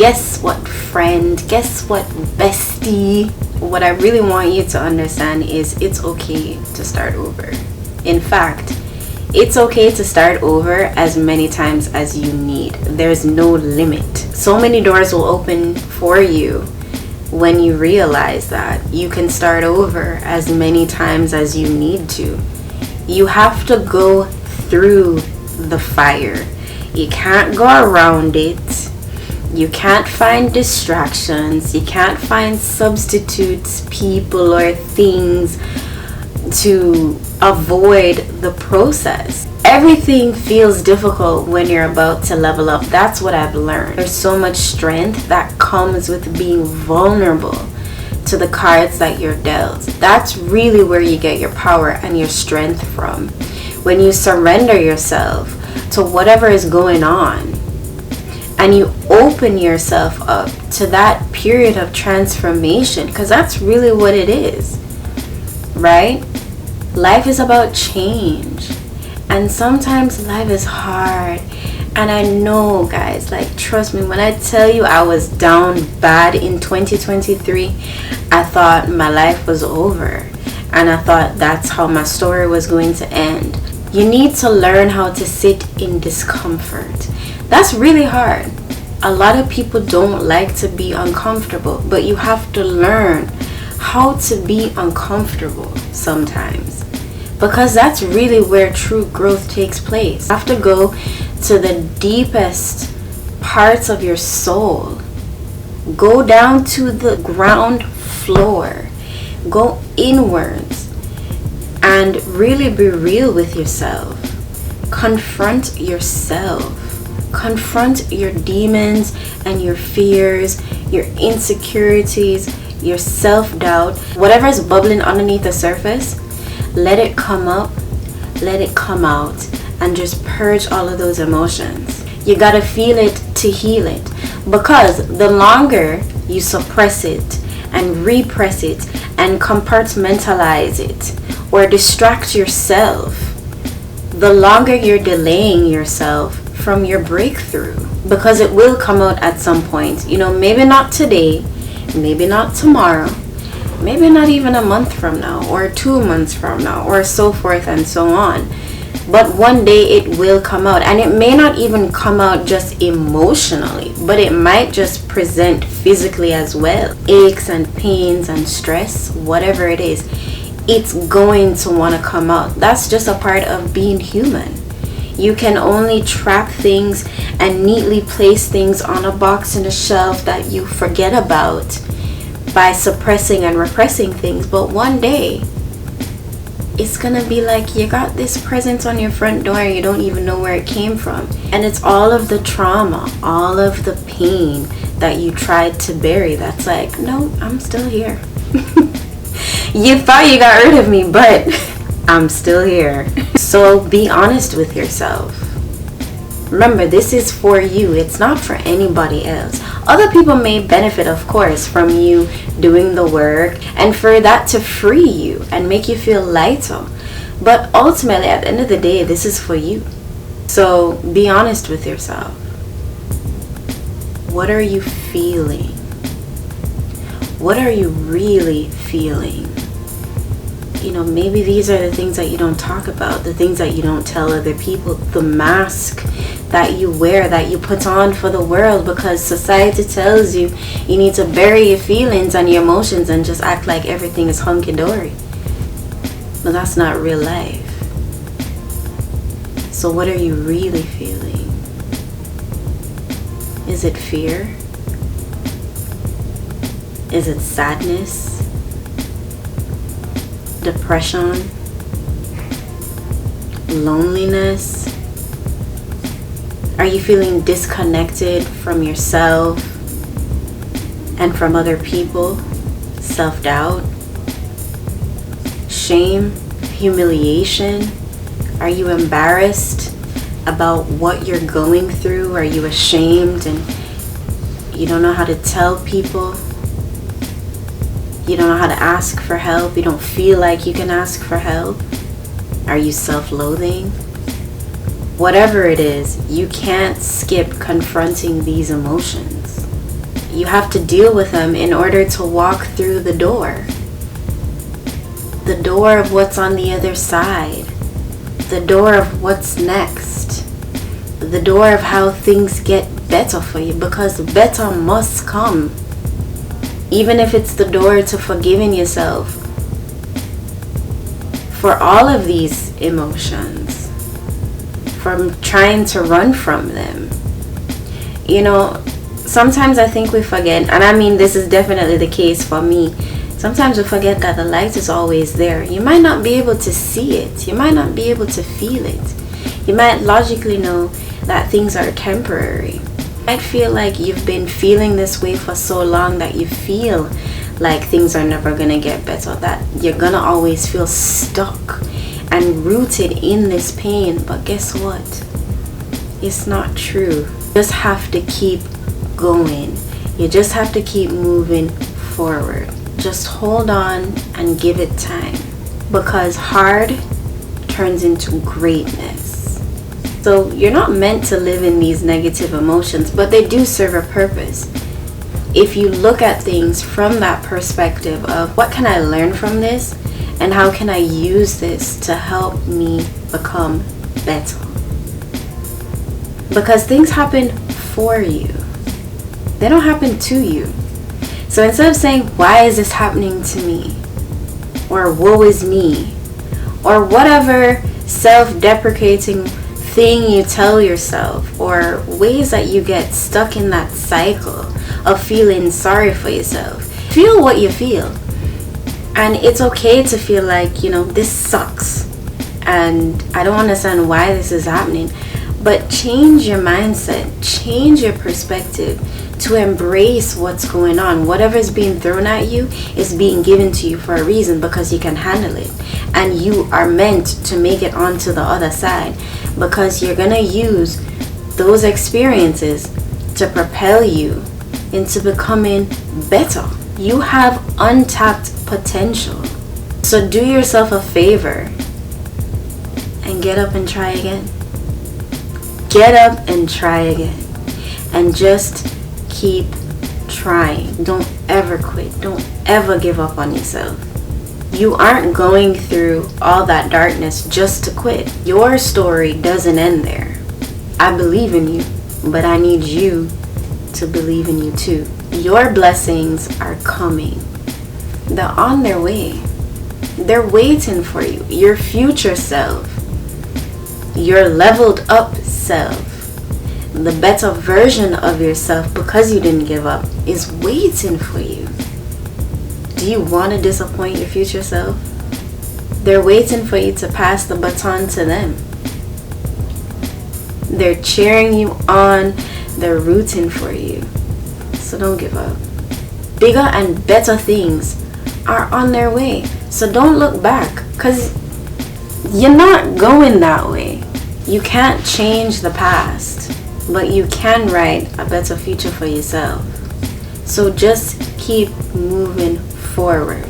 guess what, friend? Guess what, bestie? What I really want you to understand is it's okay to start over. In fact, it's okay to start over as many times as you need. There's no limit. So many doors will open for you when you realize that you can start over as many times as you need to. You have to go through the fire. You can't go around it. You can't find distractions. You can't find substitutes, people, or things to avoid the process. Everything feels difficult when you're about to level up. That's what I've learned. There's so much strength that comes with being vulnerable to the cards that you're dealt. That's really where you get your power and your strength from. When you surrender yourself to whatever is going on and you open yourself up to that period of transformation, because that's really what it is, right? Life is about change, and sometimes life is hard. And I know, guys, like, trust me when I tell you I was down bad in 2023. I thought my life was over, and I thought that's how my story was going to end. You need to learn how to sit in discomfort. That's really hard. A lot of people don't like to be uncomfortable, but you have to learn how to be uncomfortable sometimes, because that's really where true growth takes place. You have to go to the deepest parts of your soul. Go down to the ground floor. Go inwards and really be real with yourself. Confront yourself. Confront your demons and your fears, your insecurities, your self-doubt. Whatever is bubbling underneath the surface, let it come up, let it come out, and just purge all of those emotions. You gotta feel it to heal it, because the longer you suppress it and repress it and compartmentalize it or distract yourself, the longer you're delaying yourself from your breakthrough, because it will come out at some point. You know, maybe not today, maybe not tomorrow, maybe not even a month from now or 2 months from now, or so forth and so on. But one day it will come out, and it may not even come out just emotionally, but it might just present physically as well. Aches and pains and stress, whatever it is, it's going to want to come out. That's just a part of being human. You can only trap things and neatly place things on a box and a shelf that you forget about by suppressing and repressing things. But one day it's gonna be like you got this present on your front door and you don't even know where it came from. And it's all of the trauma, all of the pain that you tried to bury that's like, no, I'm still here. You thought you got rid of me, but I'm still here. So be honest with yourself. Remember, this is for you. It's not for anybody else. Other people may benefit, of course, from you doing the work and for that to free you and make you feel lighter. But ultimately, at the end of the day, this is for you. So be honest with yourself. What are you feeling? What are you really feeling? You know, maybe these are the things that you don't talk about, the things that you don't tell other people, the mask that you wear, that you put on for the world, because society tells you you need to bury your feelings and your emotions and just act like everything is hunky-dory. But that's not real life. So what are you really feeling? Is it fear? Is it sadness? Depression? Loneliness? Are you feeling disconnected from yourself and from other people? Self-doubt? Shame? Humiliation? Are you embarrassed about what you're going through? Are you ashamed and you don't know how to tell people? You don't know how to ask for help? You don't feel like you can ask for help? Are you self-loathing? Whatever it is, you can't skip confronting these emotions. you have to deal with them in order to walk through the door. The door of what's on the other side. The door of what's next. The door of how things get better for you, because better must come. Even if it's the door to forgiving yourself for all of these emotions, from trying to run from them. You know, sometimes I think we forget, and I mean this is definitely the case for me, sometimes we forget that the light is always there. You might not be able to see it, you might not be able to feel it, you might logically know that things are temporary. You might feel like you've been feeling this way for so long that you feel like things are never gonna get better, that you're gonna always feel stuck and rooted in this pain. But guess what? It's not true. You just have to keep going. You just have to keep moving forward. Just hold on and give it time, because hard turns into greatness. So you're not meant to live in these negative emotions, but they do serve a purpose. If you look at things from that perspective of what can I learn from this and how can I use this to help me become better. Because things happen for you. They don't happen to you. So instead of saying, why is this happening to me? Or woe is me? Or whatever self-deprecating thing you tell yourself, or ways that you get stuck in that cycle of feeling sorry for yourself. Feel what you feel. And it's okay to feel like, you know, this sucks and I don't understand why this is happening. But change your mindset, change your perspective to embrace what's going on. Whatever's being thrown at you is being given to you for a reason, because you can handle it. And you are meant to make it onto the other side, because you're going to use those experiences to propel you into becoming better. You have untapped potential. So do yourself a favor and get up and try again. Get up and try again. And just keep trying. Don't ever quit. Don't ever give up on yourself. You aren't going through all that darkness just to quit. Your story doesn't end there. I believe in you, but I need you to believe in you too. Your blessings are coming. They're on their way. They're waiting for you. Your future self, your leveled up self, the better version of yourself, because you didn't give up, is waiting for you. Do you want to disappoint your future self? They're waiting for you to pass the baton to them. They're cheering you on. They're rooting for you. So don't give up. Bigger and better things are on their way. So don't look back, because you're not going that way. You can't change the past, but you can write a better future for yourself. So just keep moving forward.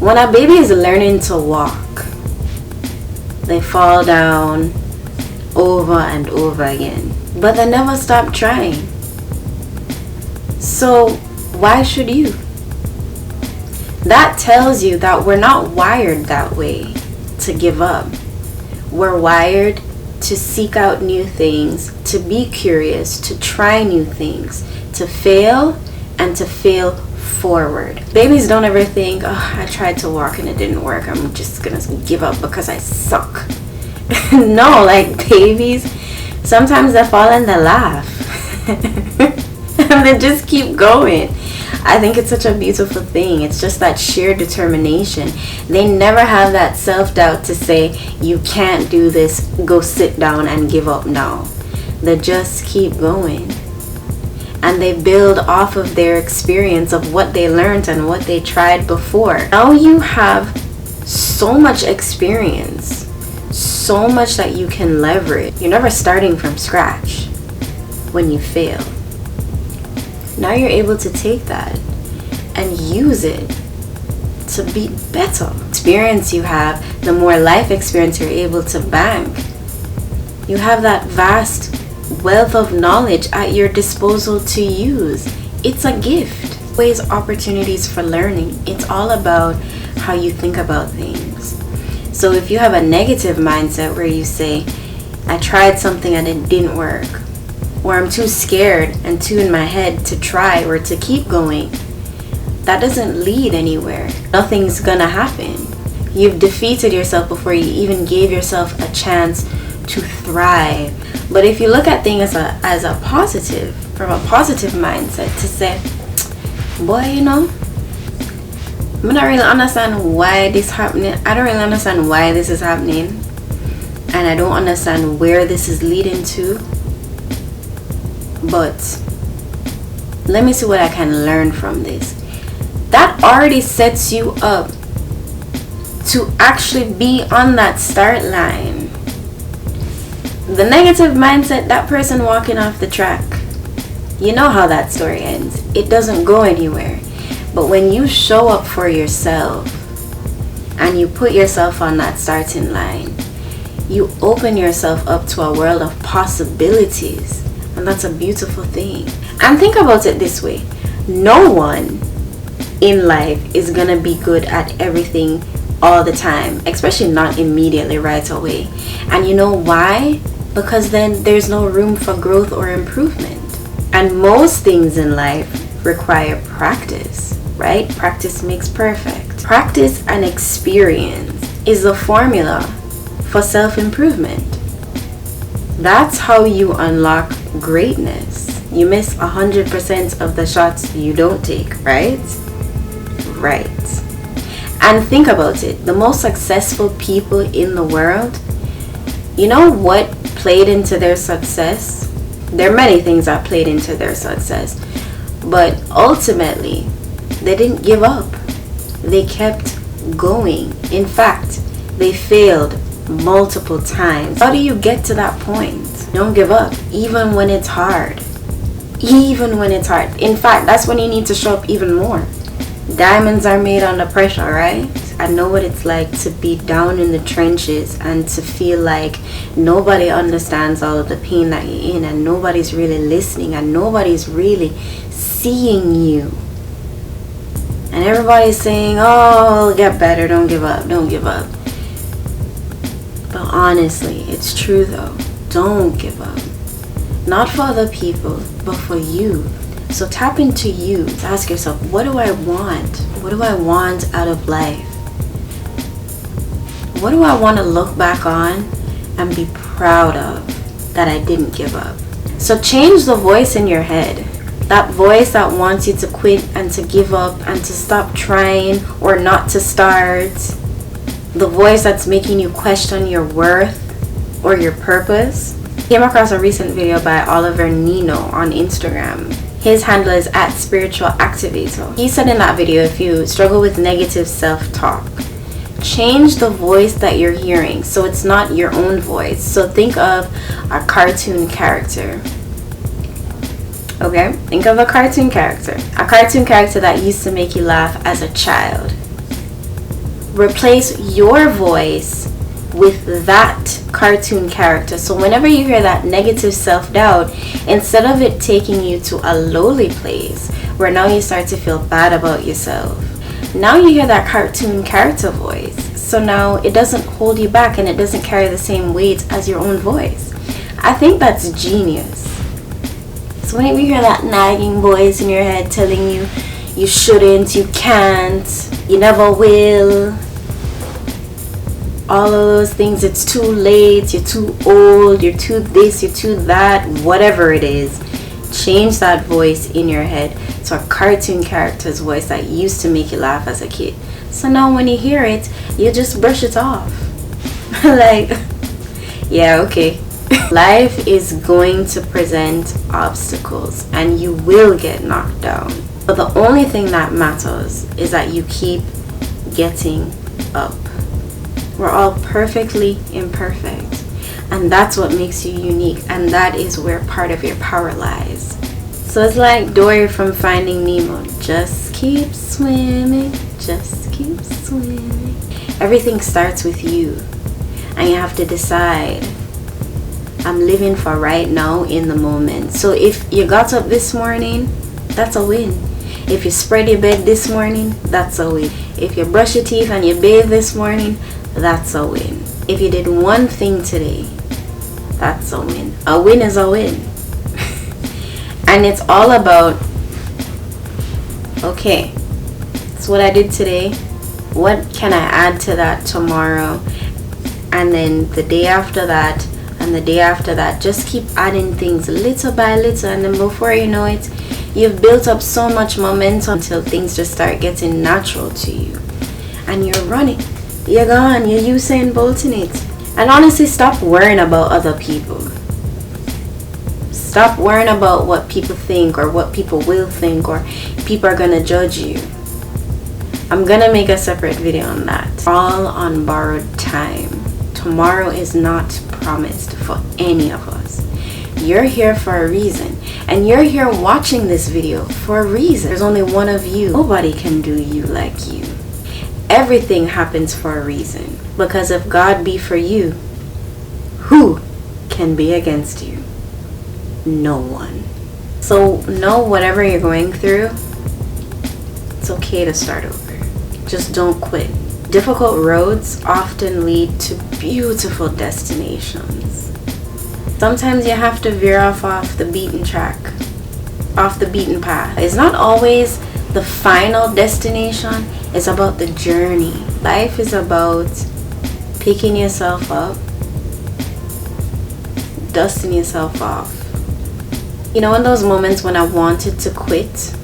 When a baby is learning to walk, they fall down over and over again, but they never stop trying. So why should you? That tells you that we're not wired that way, to give up. We're wired to seek out new things, to be curious, to try new things, to fail, and to fail forward. Babies don't ever think, oh, I tried to walk and it didn't work, I'm just gonna give up because I suck. No, like babies, sometimes they fall and they laugh. And they just keep going. I think it's such a beautiful thing. It's just that sheer determination. They never have that self-doubt to say, you can't do this, go sit down and give up now. They just keep going. And they build off of their experience of what they learned and what they tried before. Now you have so much experience, so much that you can leverage. You're never starting from scratch when you fail. Now you're able to take that and use it to be better. Experience you have, the more life experience you're able to bank. You have that vast wealth of knowledge at your disposal to use it's a gift. Always opportunities for learning. It's all about how you think about things. So if you have a negative mindset where you say, I tried something and it didn't work, or I'm too scared and too in my head to try or to keep going, that doesn't lead anywhere. Nothing's gonna happen. You've defeated yourself before you even gave yourself a chance to thrive. But if you look at things as a positive, from a positive mindset, to say, boy, I don't really understand why this happening. I don't really understand why this is happening, and I don't understand where this is leading to, but let me see what I can learn from this. That already sets you up to actually be on that start line. The negative mindset, that person walking off the track, you know how that story ends. It doesn't go anywhere. But when you show up for yourself and you put yourself on that starting line, you open yourself up to a world of possibilities, and that's a beautiful thing. And think about it this way: no one in life is gonna be good at everything all the time, especially not immediately right away. And you know why? Because then there's no room for growth or improvement. And most things in life require practice, right? Practice makes perfect. Practice and experience is the formula for self-improvement. That's how you unlock greatness. You miss 100% of the shots you don't take, right? Right. And think about it. The most successful people in the world, you know what played into their success? There are many things that played into their success, but ultimately they didn't give up. They kept going. In fact, they failed multiple times. How do you get to that point? Don't give up, even when it's hard. Even when it's hard. In fact, that's when you need to show up even more. Diamonds are made under pressure, right? I know what it's like to be down in the trenches and to feel like nobody understands all of the pain that you're in, and nobody's really listening, and nobody's really seeing you. And everybody's saying, oh, get better, don't give up, don't give up. But honestly, it's true though. Don't give up. Not for other people, but for you. So tap into you to ask yourself, what do I want? What do I want out of life? What do I want to look back on and be proud of that I didn't give up? So change the voice in your head. That voice that wants you to quit and to give up and to stop trying or not to start. The voice that's making you question your worth or your purpose. I came across a recent video by Oliver Nino on Instagram. His handle is @spiritualactivator. He said in that video, if you struggle with negative self-talk, change the voice that you're hearing so it's not your own voice. So think of a cartoon character. Okay? Think of a cartoon character. A cartoon character that used to make you laugh as a child. Replace your voice with that cartoon character. So whenever you hear that negative self-doubt, instead of it taking you to a lowly place where now you start to feel bad about yourself, now you hear that cartoon character voice. So now it doesn't hold you back and it doesn't carry the same weight as your own voice. I think that's genius. So whenever you hear that nagging voice in your head telling you you shouldn't, you can't, you never will, all of those things, it's too late, you're too old, you're too this, you're too that, whatever it is, change that voice in your head to a cartoon character's voice that used to make you laugh as a kid. So now when you hear it, you just brush it off. Like, yeah, okay. Life is going to present obstacles and you will get knocked down. But the only thing that matters is that you keep getting up. We're all perfectly imperfect, and that's what makes you unique, and that is where part of your power lies. So it's like Dory from Finding Nemo. Just keep swimming, just keep swimming. Everything starts with you, and you have to decide, I'm living for right now in the moment. So if you got up this morning that's a win. If you spread your bed this morning, that's a win. If you brush your teeth and you bathe this morning, that's a win. If you did one thing today, that's a win. A win is a win. And it's all about, okay, that's what I did today. What can I add to that tomorrow? And then the day after that, and the day after that. Just keep adding things little by little, and then before you know it, you've built up so much momentum until things just start getting natural to you. And you're running. You're gone. You're Usain Bolting it. And honestly, stop worrying about other people. Stop worrying about what people think or what people will think or people are gonna judge you. I'm gonna make a separate video on that. All on borrowed time. Tomorrow is not promised for any of us. You're here for a reason, and you're here watching this video for a reason. There's only one of you. Nobody can do you like you. Everything happens for a reason, because if God be for you, who can be against you? No one. So know whatever you're going through, it's okay to start over. Just don't quit. Difficult roads often lead to beautiful destinations. Sometimes you have to veer off the beaten track, off the beaten path. It's not always the final destination, it's about the journey. Life is about picking yourself up, dusting yourself off. You know, in those moments when I wanted to quit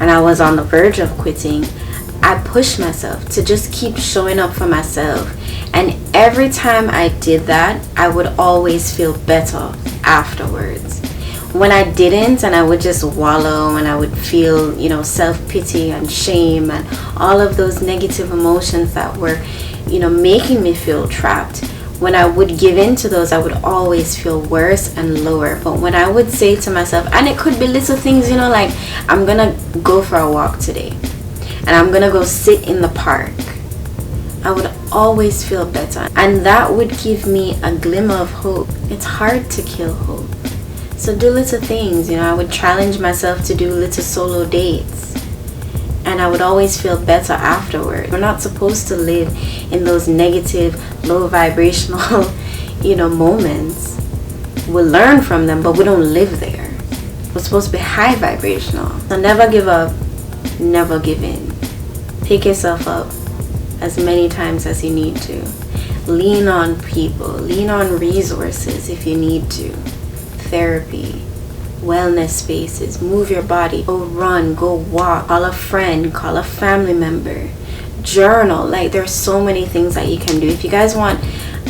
and I was on the verge of quitting, I pushed myself to just keep showing up for myself. And every time I did that, I would always feel better afterwards. When I didn't, and I would just wallow, and I would feel, you know, self-pity and shame and all of those negative emotions that were, you know, making me feel trapped. When I would give in to those, I would always feel worse and lower. But when I would say to myself, and it could be little things, you know, like I'm gonna go for a walk today, and I'm gonna go sit in the park, I would always feel better. And that would give me a glimmer of hope. It's hard to kill hope. So do little things, you know. I would challenge myself to do little solo dates, and I would always feel better afterward. We're not supposed to live in those negative, low vibrational, you know, moments. We learn from them, but we don't live there. We're supposed to be high vibrational. So never give up, never give in. Pick yourself up as many times as you need to. Lean on people, lean on resources if you need to. Therapy, wellness spaces, move your body, go run, go walk, call a friend, call a family member, journal. Like, there's so many things that you can do. If you guys want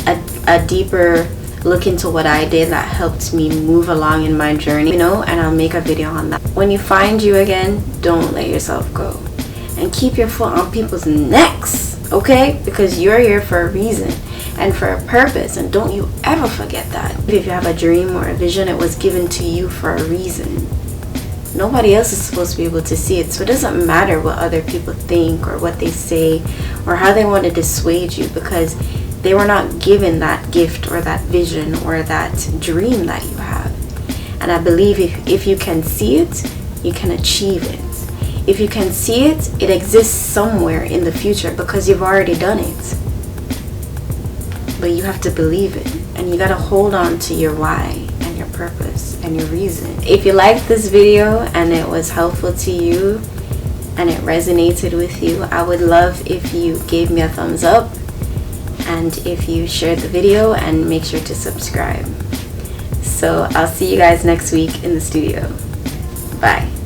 a deeper look into what I did that helped me move along in my journey, you know, and I'll make a video on that. When you find you again, don't let yourself go. And keep your foot on people's necks, okay? Because you're here for a reason and for a purpose, and don't you ever forget that. If you have a dream or a vision, it was given to you for a reason. Nobody else is supposed to be able to see it, so it doesn't matter what other people think or what they say or how they want to dissuade you, because they were not given that gift or that vision or that dream that you have. And I believe if you can see it, you can achieve it. If you can see it, it exists somewhere in the future because you've already done it. But you have to believe it, and you got to hold on to your why and your purpose and your reason. If you liked this video and it was helpful to you and it resonated with you, I would love if you gave me a thumbs up and if you shared the video, and make sure to subscribe. So I'll see you guys next week in the studio. Bye.